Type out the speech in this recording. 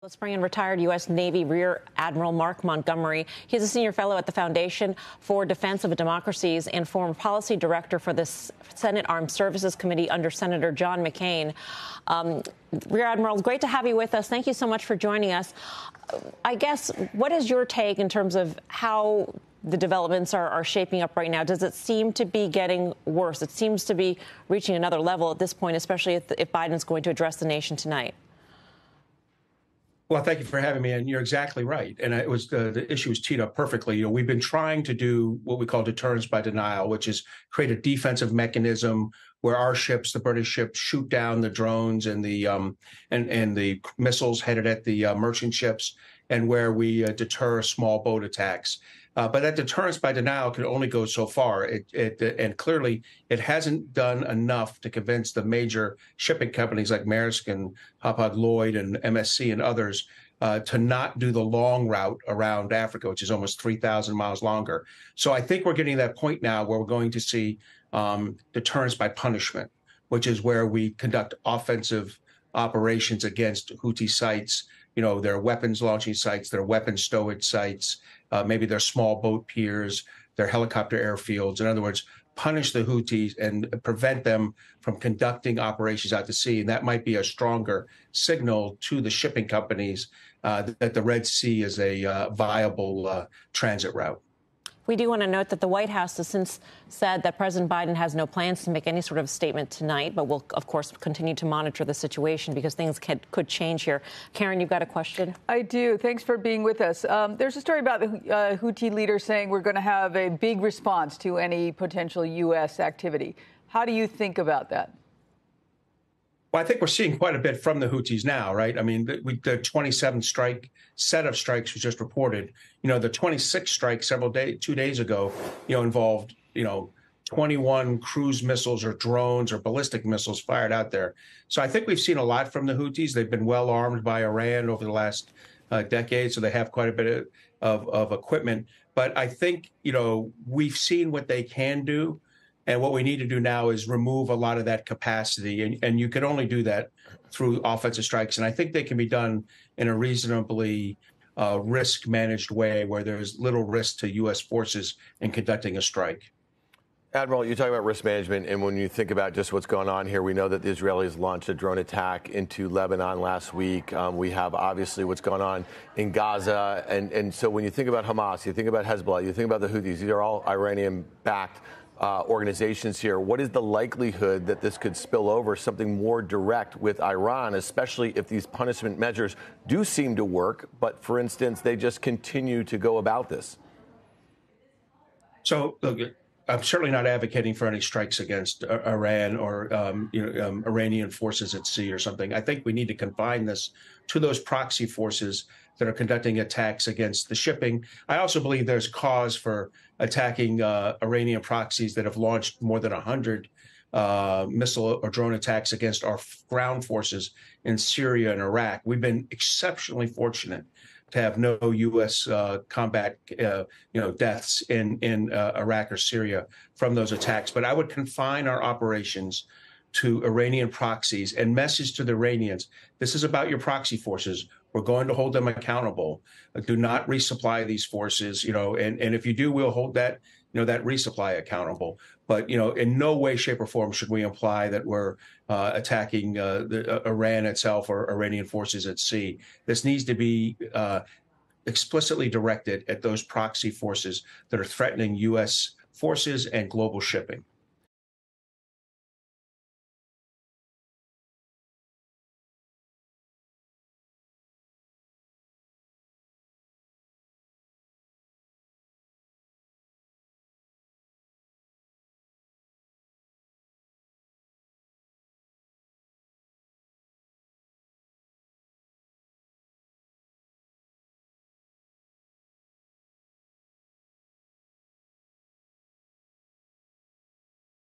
Let's bring in retired U.S. Navy Rear Admiral Mark Montgomery. He's a senior fellow at the Foundation for Defense of Democracies and former policy director for the Senate Armed Services Committee under Senator John McCain. Rear Admiral, great to have you with us. Thank you so much for joining us. I guess, what is your take in terms of how the developments are shaping up right now? Does it seem to be getting worse? It seems to be reaching another level at this point, especially if Biden's going to address the nation tonight. Well, thank you for having me, and you're exactly right. And it was the issue was teed up perfectly. You know, we've been trying to do what we call deterrence by denial, which is create a defensive mechanism where our ships, the British ships, shoot down the drones and the missiles headed at the merchant ships, and where we deter small boat attacks. But that deterrence by denial can only go so far. And clearly, it hasn't done enough to convince the major shipping companies like Maersk and Hapag-Lloyd and MSC and others to not do the long route around Africa, which is almost 3,000 miles longer. So I think we're getting to that point now where we're going to see deterrence by punishment, which is where we conduct offensive operations against Houthi sites. You know, their weapons launching sites, their weapons stowage sites, maybe their small boat piers, their helicopter airfields. In other words, punish the Houthis and prevent them from conducting operations out to sea. And that might be a stronger signal to the shipping companies that the Red Sea is a viable transit route. We do want to note that the White House has since said that President Biden has no plans to make any sort of statement tonight, but will, of course, continue to monitor the situation because things could change here. Karen, you've got a question? I do. Thanks for being with us. There's a story about the Houthi leader saying we're going to have a big response to any potential U.S. activity. How do you think about that? Well, I think we're seeing quite a bit from the Houthis now, right? I mean, the 27th set of strikes was just reported. You know, the 26th strike 2 days ago, involved, 21 cruise missiles or drones or ballistic missiles fired out there. So I think we've seen a lot from the Houthis. They've been well armed by Iran over the last decade, so they have quite a bit of equipment. But I think, we've seen what they can do. And what we need to do now is remove a lot of that capacity. And you can only do that through offensive strikes. And I think they can be done in a reasonably risk-managed way where there's little risk to U.S. forces in conducting a strike. Admiral, you talk about risk management, and when you think about just what's going on here, we know that the Israelis launched a drone attack into Lebanon last week. We have obviously what's going on in Gaza. And so when you think about Hamas, you think about Hezbollah, you think about the Houthis, these are all Iranian-backed organizations here. What is the likelihood that this could spill over something more direct with Iran, especially if these punishment measures do seem to work, but, for instance, they just continue to go about this? So, look, I'm certainly not advocating for any strikes against Iran or Iranian forces at sea or something. I think we need to confine this to those proxy forces that are conducting attacks against the shipping. I also believe there's cause for attacking Iranian proxies that have launched more than 100 missile or drone attacks against our ground forces in Syria and Iraq. We've been exceptionally fortunate to have no U.S. combat, deaths in Iraq or Syria from those attacks. But I would confine our operations to Iranian proxies and message to the Iranians: this is about your proxy forces. We're going to hold them accountable. Do not resupply these forces, and if you do, we'll hold that resupply accountable. But, in no way, shape, or form should we imply that we're attacking Iran itself or Iranian forces at sea. This needs to be explicitly directed at those proxy forces that are threatening U.S. forces and global shipping.